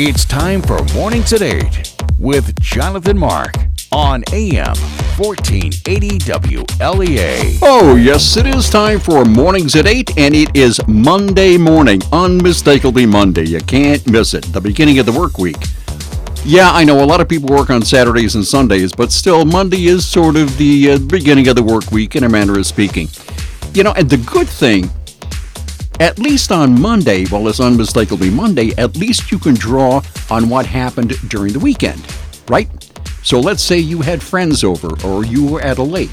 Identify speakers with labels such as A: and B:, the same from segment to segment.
A: It's time for Mornings at 8 with Jonathan Mark on AM 1480 WLEA.
B: Oh, yes, it is time for Mornings at 8, and it is Monday morning. Unmistakably Monday. You can't miss it. The beginning of the work week. Yeah, I know a lot of people work on Saturdays and Sundays, but still, Monday is sort of the beginning of the work week in a manner of speaking. You know, and the good thing, at least on Monday, well, it's unmistakably Monday, at least you can draw on what happened during the weekend, right? So let's say you had friends over, or you were at a lake,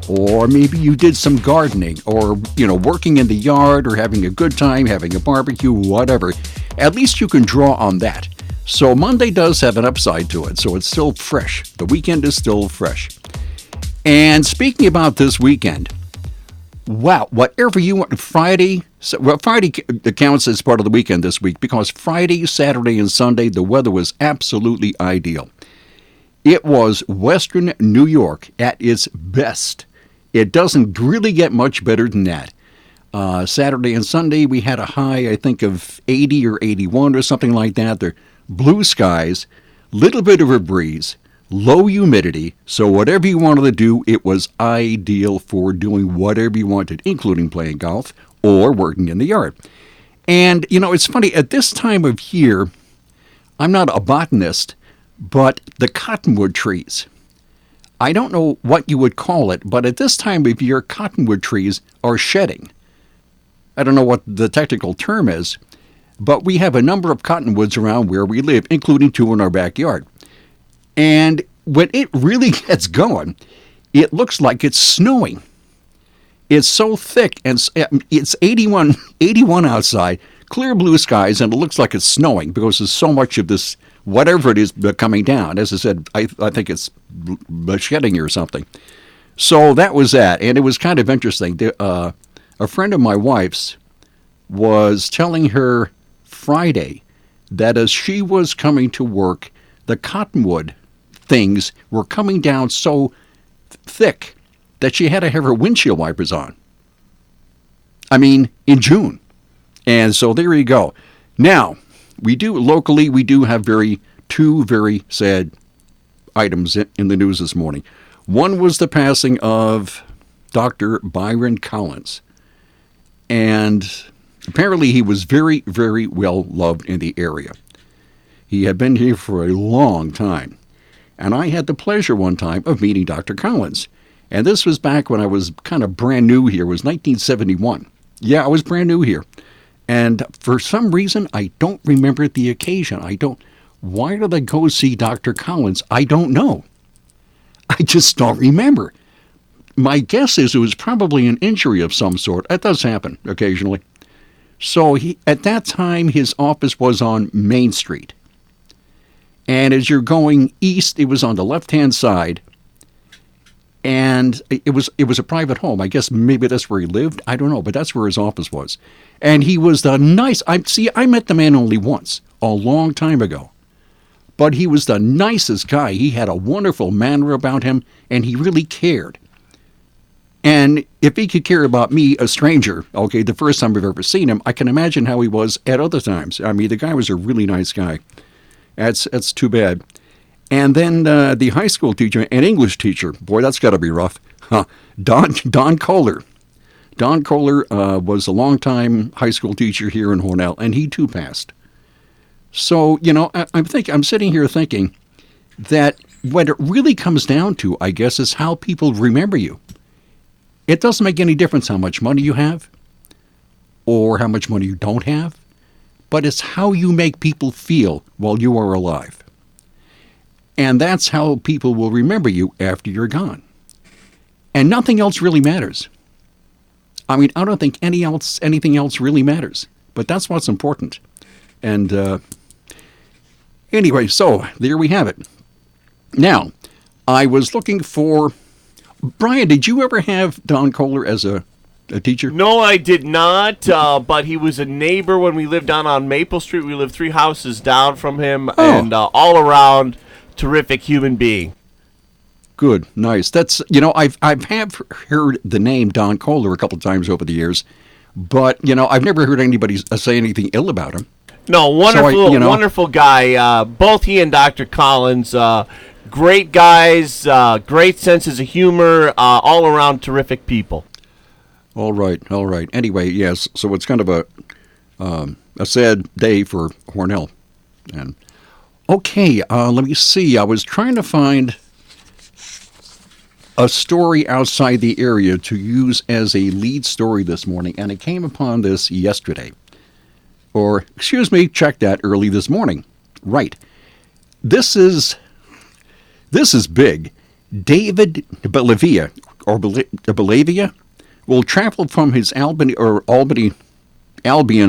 B: or maybe you did some gardening, or, working in the yard, or having a good time, having a barbecue, whatever. At least you can draw on that. So Monday does have an upside to it, so it's still fresh. The weekend is still fresh. And speaking about this weekend, wow, whatever you want, Friday counts as part of the weekend this week because Friday, Saturday, and Sunday, the weather was absolutely ideal. It was Western New York at its best. It doesn't really get much better than that. Saturday and Sunday, we had a high, I think, of 80 or 81 or something like that. They're blue skies, little bit of a breeze, low humidity, so whatever you wanted to do, it was ideal for doing whatever you wanted, including playing golf or working in the yard. And, it's funny, at this time of year, I'm not a botanist, but the cottonwood trees, I don't know what you would call it, but at this time of year, cottonwood trees are shedding. I don't know what the technical term is, but we have a number of cottonwoods around where we live, including two in our backyard. And when it really gets going, it looks like it's snowing. It's so thick, and it's 81 outside, clear blue skies, and it looks like it's snowing because there's so much of this, whatever it is, coming down. As I said, I think it's shedding or something. So that was that, and it was kind of interesting. A friend of my wife's was telling her Friday that as she was coming to work, the cottonwood things were coming down so thick that she had to have her windshield wipers on. I mean, in June. And so there you go. Now, we do have two very sad items in the news this morning. One was the passing of Dr. Byron Collins. And apparently he was very, very well loved in the area. He had been here for a long time. And I had the pleasure one time of meeting Dr. Collins. And this was back when I was kind of brand new here. It was 1971. Yeah, I was brand new here. And for some reason, I don't remember the occasion. Why did I go see Dr. Collins? I don't know. I just don't remember. My guess is it was probably an injury of some sort. That does happen occasionally. So at that time, his office was on Main Street. And as you're going east, it was on the left-hand side. And it was a private home. I guess maybe that's where he lived. I don't know, but that's where his office was. And he was I met the man only once, a long time ago. But he was the nicest guy. He had a wonderful manner about him, and he really cared. And if he could care about me, a stranger, the first time I've ever seen him, I can imagine how he was at other times. I mean, the guy was a really nice guy. That's too bad. And then the high school teacher, an English teacher, boy, that's got to be rough. Don Kohler. Don Kohler was a longtime high school teacher here in Hornell, and he too passed. So, I'm sitting here thinking that what it really comes down to, I guess, is how people remember you. It doesn't make any difference how much money you have or how much money you don't have, but it's how you make people feel while you are alive. And that's how people will remember you after you're gone. And nothing else really matters. I mean, I don't think anything else really matters, but that's what's important. And anyway, so there we have it. Now, I was looking for... Brian, did you ever have Don Kohler as a teacher?
C: No, I did not, but he was a neighbor when we lived down on Maple Street. We lived 3 houses down from him, and all around, terrific human being.
B: Good, nice. That's, I've heard the name Don Kohler a couple of times over the years, but, I've never heard anybody say anything ill about him.
C: No, wonderful,
B: So
C: wonderful guy. Both he and Dr. Collins, great guys, great senses of humor, all around terrific people.
B: All right. Anyway, yes. So it's kind of a sad day for Hornell. And okay, let me see. I was trying to find a story outside the area to use as a lead story this morning, and I came upon this yesterday. Or, excuse me, check that early this morning. Right. This is big. David Wlea, or Wlea, will travel from his Albion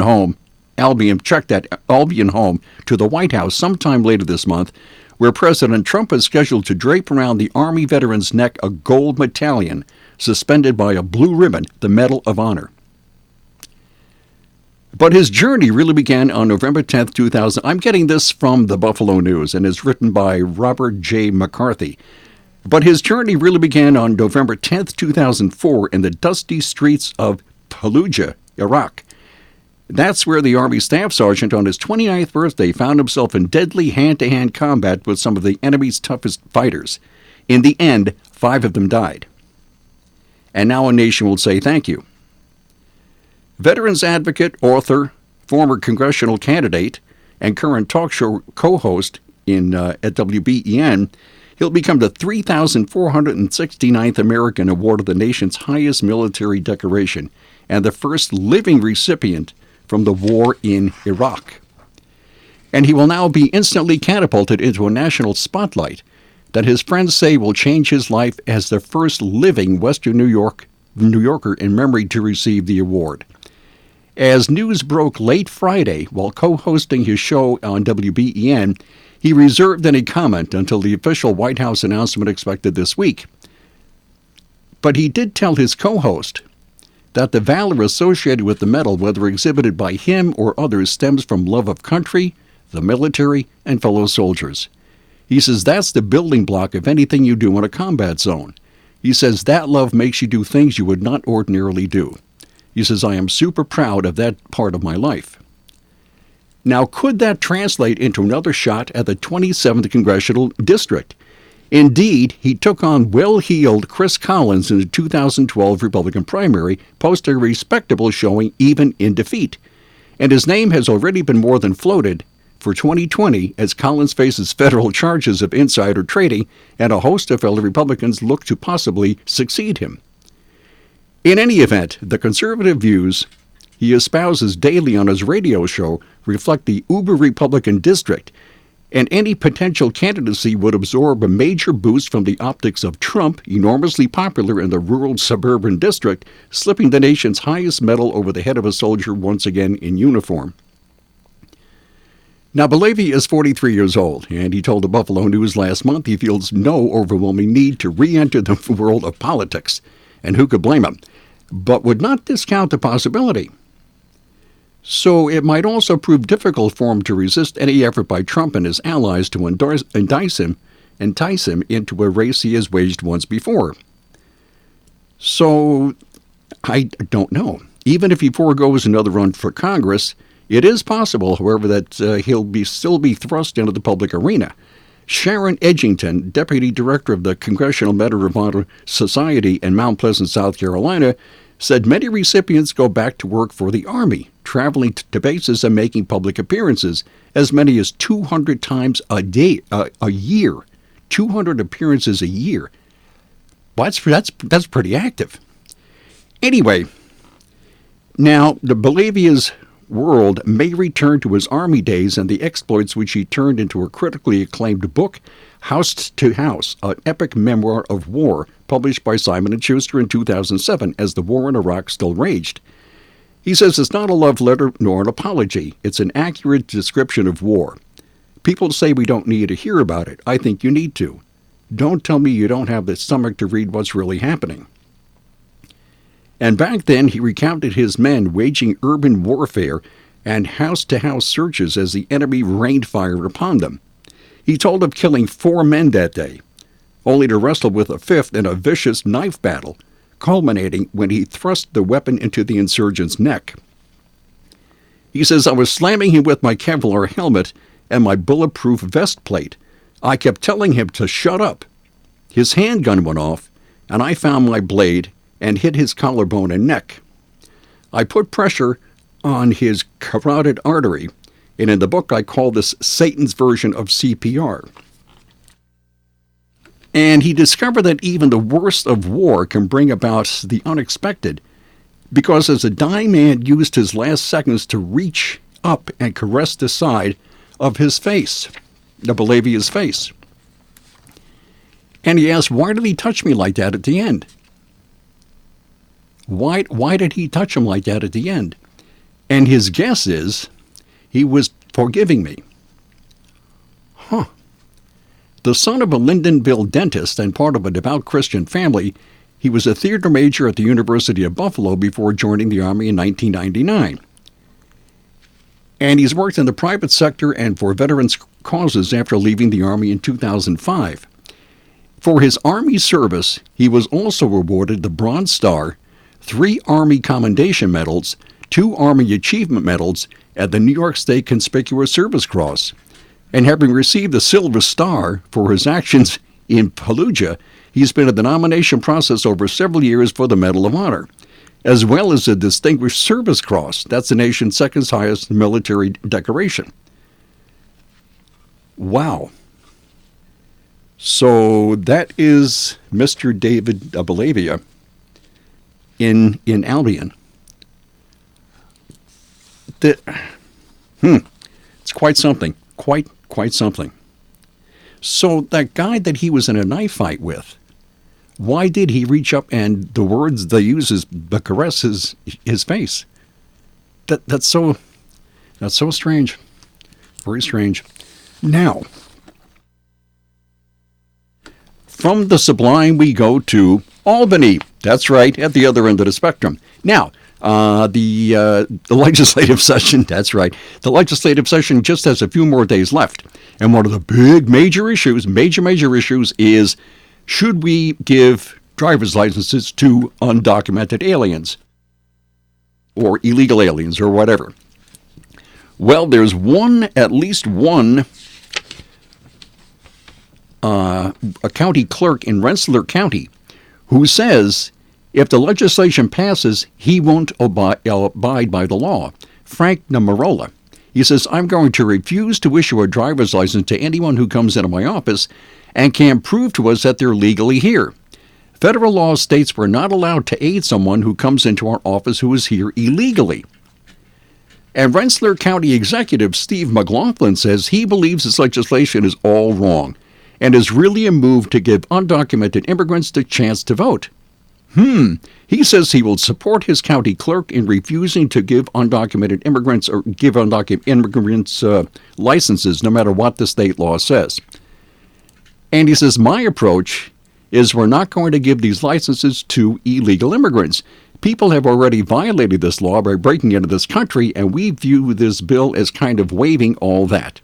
B: home, Albion home, to the White House sometime later this month, where President Trump is scheduled to drape around the Army veteran's neck a gold medallion suspended by a blue ribbon, the Medal of Honor. But his journey really began on November 10th, 2000. I'm getting this from the Buffalo News, and is written by Robert J. McCarthy. But his journey really began on November 10th, 2004, in the dusty streets of Fallujah, Iraq. That's where the Army Staff Sergeant, on his 29th birthday, found himself in deadly hand-to-hand combat with some of the enemy's toughest fighters. In the end, 5 of them died. And now a nation will say thank you. Veterans advocate, author, former congressional candidate, and current talk show co-host at WBEN, he'll become the 3,469th American awarded the nation's highest military decoration and the first living recipient from the war in Iraq. And he will now be instantly catapulted into a national spotlight that his friends say will change his life as the first living Western New Yorker in memory to receive the award. As news broke late Friday while co-hosting his show on WBEN, he reserved any comment until the official White House announcement expected this week. But he did tell his co-host that the valor associated with the medal, whether exhibited by him or others, stems from love of country, the military, and fellow soldiers. He says that's the building block of anything you do in a combat zone. He says that love makes you do things you would not ordinarily do. He says, I am super proud of that part of my life. Now, could that translate into another shot at the 27th Congressional District? Indeed, he took on well-heeled Chris Collins in the 2012 Republican primary, posting a respectable showing even in defeat. And his name has already been more than floated for 2020 as Collins faces federal charges of insider trading, and a host of fellow Republicans look to possibly succeed him. In any event, the conservative views he espouses daily on his radio show reflect the uber-Republican district, and any potential candidacy would absorb a major boost from the optics of Trump, enormously popular in the rural suburban district, slipping the nation's highest medal over the head of a soldier once again in uniform. Now, Wlea is 43 years old, and he told the Buffalo News last month he feels no overwhelming need to re-enter the world of politics, and who could blame him, but would not discount the possibility. So it might also prove difficult for him to resist any effort by Trump and his allies to entice him into a race he has waged once before. So, I don't know. Even if he foregoes another run for Congress, it is possible, however, that he'll still be thrust into the public arena. Sharon Edgington, Deputy Director of the Congressional Medal of Honor Society in Mount Pleasant, South Carolina, said many recipients go back to work for the Army, traveling to bases and making public appearances as many as 200 times a year. 200 appearances a year. Well, that's pretty active. Anyway, now the Wlea's world may return to his Army days and the exploits which he turned into a critically acclaimed book, House to House, an epic memoir of war, published by Simon & Schuster in 2007 as the war in Iraq still raged. He says it's not a love letter nor an apology. It's an accurate description of war. People say we don't need to hear about it. I think you need to. Don't tell me you don't have the stomach to read what's really happening. And back then, he recounted his men waging urban warfare and house-to-house searches as the enemy rained fire upon them. He told of killing 4 men that day, only to wrestle with a 5th in a vicious knife battle, culminating when he thrust the weapon into the insurgent's neck. He says, I was slamming him with my Kevlar helmet and my bulletproof vest plate. I kept telling him to shut up. His handgun went off, and I found my blade and hit his collarbone and neck. I put pressure on his carotid artery, and in the book I call this Satan's version of CPR. And he discovered that even the worst of war can bring about the unexpected, because as a dying man used his last seconds to reach up and caress the side of his face, the Wlea's face. And he asked, why did he touch me like that at the end? Why did he touch him like that at the end? And his guess is he was forgiving me. The son of a Lyndonville dentist and part of a devout Christian family, he was a theater major at the University of Buffalo before joining the Army in 1999. And he's worked in the private sector and for veterans' causes after leaving the Army in 2005. For his Army service, he was also awarded the Bronze Star, 3 Army Commendation Medals, 2 Army Achievement Medals, and the New York State Conspicuous Service Cross. And having received the Silver Star for his actions in Fallujah, he's been in the nomination process over several years for the Medal of Honor, as well as the Distinguished Service Cross. That's the nation's second highest military decoration. Wow. So that is Mr. David Wlea in Albion. It's quite something. Quite something. So that guy that he was in a knife fight with, why did he reach up and the words they use is caress his face? That's so strange. Very strange. Now, from the sublime we go to Albany. That's right, at the other end of the spectrum. Now, the legislative session, that's right, the legislative session just has a few more days left. And one of the big major issues is, should we give driver's licenses to undocumented aliens? Or illegal aliens, or whatever. Well, there's at least one a county clerk in Rensselaer County who says if the legislation passes, he won't abide by the law. Frank Namarola. He says, I'm going to refuse to issue a driver's license to anyone who comes into my office and can prove to us that they're legally here. Federal law states we're not allowed to aid someone who comes into our office who is here illegally. And Rensselaer County Executive Steve McLaughlin says he believes this legislation is all wrong and is really a move to give undocumented immigrants the chance to vote. He says he will support his county clerk in refusing to give undocumented immigrants licenses no matter what the state law says. And he says, my approach is we're not going to give these licenses to illegal immigrants. People have already violated this law by breaking into this country, and we view this bill as kind of waiving all that.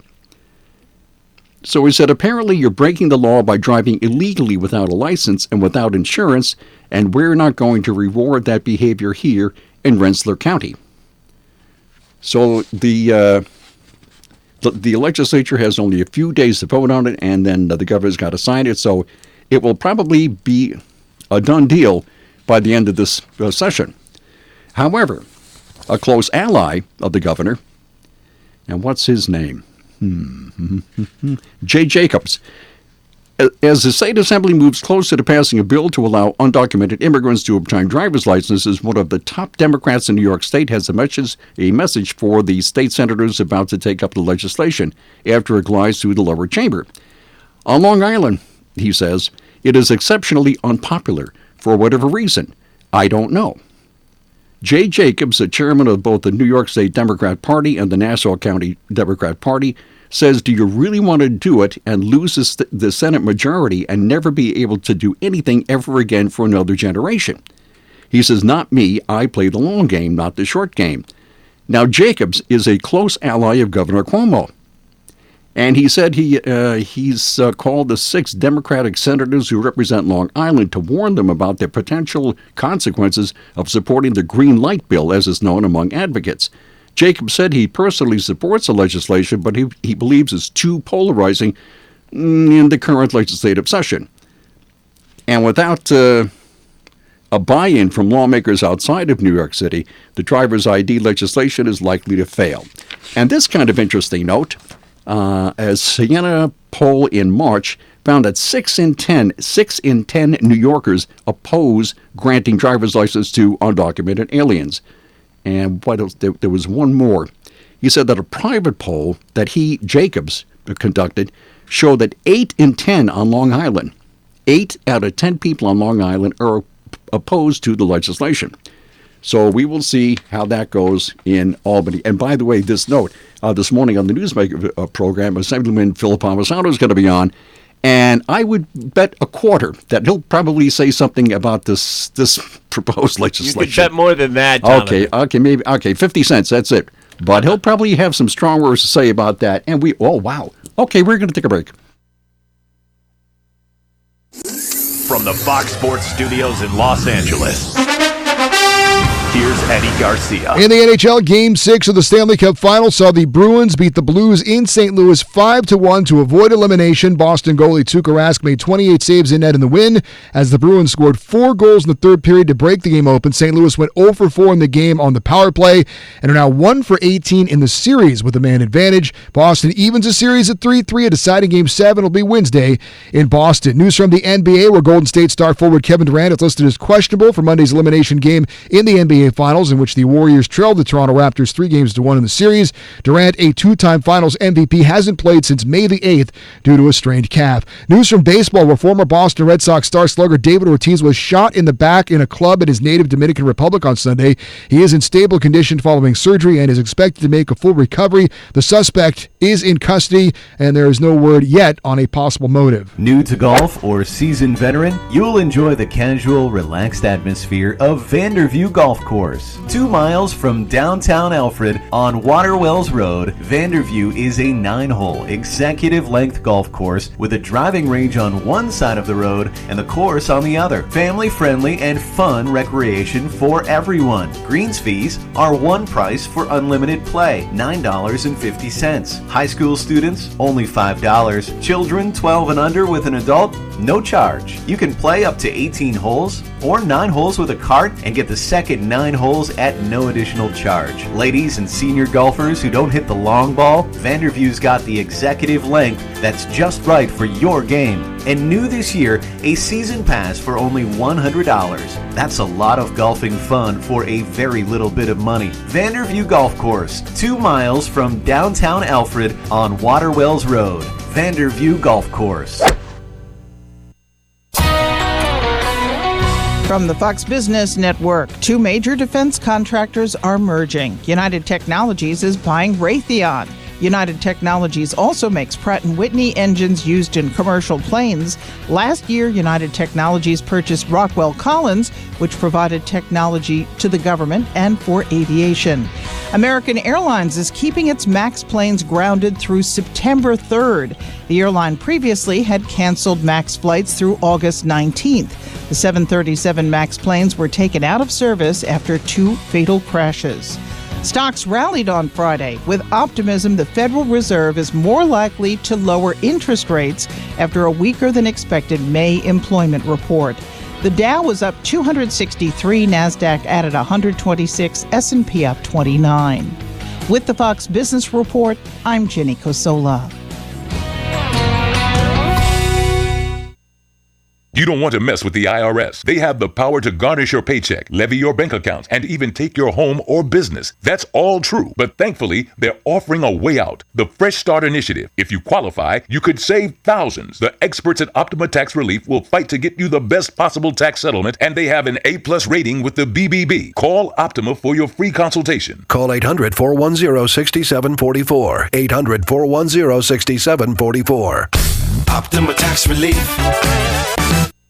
B: So he said, apparently you're breaking the law by driving illegally without a license and without insurance, and we're not going to reward that behavior here in Rensselaer County. So the legislature has only a few days to vote on it, and then the governor's got to sign it, so it will probably be a done deal by the end of this session. However, a close ally of the governor, and what's his name? Jay Jacobs. As the state assembly moves closer to passing a bill to allow undocumented immigrants to obtain driver's licenses, one of the top Democrats in New York State has a message for the state senators about to take up the legislation after it glides through the lower chamber. On Long Island, he says, it is exceptionally unpopular for whatever reason. I don't know. Jay Jacobs, the chairman of both the New York State Democrat Party and the Nassau County Democrat Party, says, do you really want to do it and lose the Senate majority and never be able to do anything ever again for another generation? He says, not me. I play the long game, not the short game. Now, Jacobs is a close ally of Governor Cuomo. And he said he's called the 6 Democratic senators who represent Long Island to warn them about the potential consequences of supporting the Green Light Bill, as is known among advocates. Jacobs said he personally supports the legislation, but he believes it's too polarizing in the current legislative session. And without a buy-in from lawmakers outside of New York City, the driver's ID legislation is likely to fail. And this kind of interesting note, a Siena poll in March found that 6 in 10 New Yorkers oppose granting driver's license to undocumented aliens. And what else? There was one more. He said that a private poll that Jacobs, conducted showed that 8 in 10 on Long Island, 8 out of 10 people on Long Island are opposed to the legislation. So we will see how that goes in Albany. And by the way, this note, this morning on the Newsmaker program, Assemblyman Philip Palmisano is going to be on, and I would bet a quarter that he'll probably say something about this proposed legislation.
C: You could bet more than that, Jonathan.
B: Okay, 50 cents, that's it. But he'll probably have some strong words to say about that. And wow. Okay, we're going to take a break.
D: From the Fox Sports Studios in Los Angeles, here's Eddie Garcia.
E: In the NHL, Game 6 of the Stanley Cup Final saw the Bruins beat the Blues in St. Louis 5-1 to avoid elimination. Boston goalie Tuukka Rask made 28 saves in net in the win as the Bruins scored 4 goals in the third period to break the game open. St. Louis went 0 for 4 in the game on the power play and are now 1 for 18 in the series with a man advantage. Boston evens a series at 3-3. A deciding Game 7 will be Wednesday in Boston. News from the NBA, where Golden State star forward Kevin Durant is listed as questionable for Monday's elimination game in the NBA Finals, in which the Warriors trailed the Toronto Raptors 3-1 in the series. Durant, a 2-time Finals MVP, hasn't played since May the 8th due to a strained calf. News from baseball, where former Boston Red Sox star slugger David Ortiz was shot in the back in a club in his native Dominican Republic on Sunday. He is in stable condition following surgery and is expected to make a full recovery. The suspect is in custody, and there is no word yet on a possible motive.
F: New to golf or seasoned veteran, you'll enjoy the casual, relaxed atmosphere of Vanderview Golf Course. 2 miles from downtown Alfred on Waterwells Road, Vanderview is a 9-hole executive-length golf course with a driving range on one side of the road and the course on the other. Family-friendly and fun recreation for everyone. Greens fees are one price for unlimited play, $9.50. High school students, only $5. Children 12 and under with an adult, no charge. You can play up to 18 holes or 9 holes with a cart and get the second 9 holes at no additional charge. Ladies and senior golfers who don't hit the long ball, Vanderview's got the executive length that's just right for your game. And new this year, a season pass for only $100. That's a lot of golfing fun for a very little bit of money. Vanderview Golf Course, 2 miles from downtown Alfred on Waterwells Road. Vanderview Golf Course.
G: From the Fox Business Network, 2 major defense contractors are merging. United Technologies is buying Raytheon. United Technologies also makes Pratt & Whitney engines used in commercial planes. Last year, United Technologies purchased Rockwell Collins, which provided technology to the government and for aviation. American Airlines is keeping its MAX planes grounded through September 3rd. The airline previously had canceled MAX flights through August 19th. The 737 MAX planes were taken out of service after 2 fatal crashes. Stocks rallied on Friday with optimism the Federal Reserve is more likely to lower interest rates after a weaker than expected May employment report. The Dow was up 263, NASDAQ added 126, S&P up 29. With the Fox Business Report, I'm Jenny Cosola.
H: You don't want to mess with the IRS. They have the power to garnish your paycheck, levy your bank accounts, and even take your home or business. That's all true. But thankfully, they're offering a way out. The Fresh Start Initiative. If you qualify, you could save thousands. The experts at Optima Tax Relief will fight to get you the best possible tax settlement, and they have an A+ rating with the BBB. Call Optima for your free consultation.
I: Call 800-410-6744. 800-410-6744.
J: Optima Tax Relief.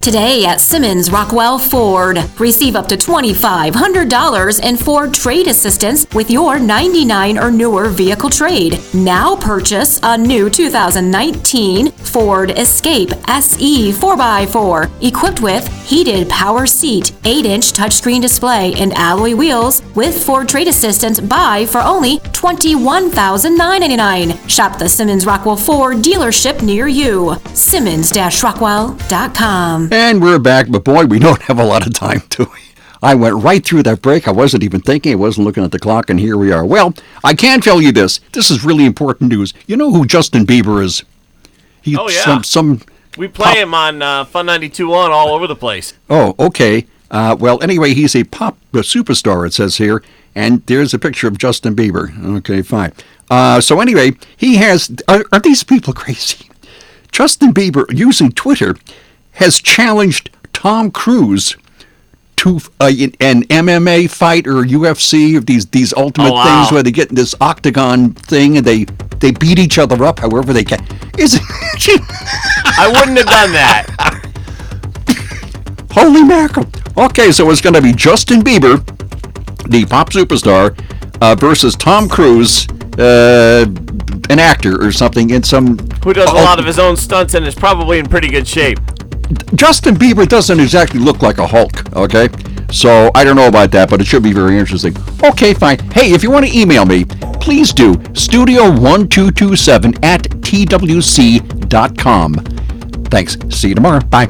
I: Today at Simmons Rockwell Ford, receive up to $2,500 in Ford trade assistance with your 99 or newer vehicle trade. Now purchase a new 2019 Ford Escape SE 4x4, equipped with heated power seat, 8-inch touchscreen display, and alloy wheels with Ford trade assistance. Buy for only $21,999. Shop the Simmons Rockwell Ford dealership near you. Simmons-Rockwell.com.
B: And we're back, but boy, we don't have a lot of time, do we? I went right through that break. I wasn't even thinking. I wasn't looking at the clock, and here we are. Well, I can tell you this. This is really important news. You know who Justin Bieber is? He's some
C: we play him on Fun 92.1 all over the place.
B: Oh, okay. Well, anyway, he's a pop superstar, it says here, and there's a picture of Justin Bieber. Okay, fine. So anyway, he has... Are these people crazy? Justin Bieber, using Twitter, has challenged Tom Cruise to an MMA fight or UFC, or these ultimate things where they get in this octagon thing and they beat each other up however they can.
C: I wouldn't have done that.
B: Holy mackerel. Okay, so it's going to be Justin Bieber, the pop superstar, versus Tom Cruise, an actor or something in some...
C: Who does a lot of his own stunts and is probably in pretty good shape.
B: Justin Bieber doesn't exactly look like a Hulk, okay? So I don't know about that, but it should be very interesting. Okay, fine. Hey, if you want to email me, please do. Studio1227@twc.com. Thanks. See you tomorrow. Bye.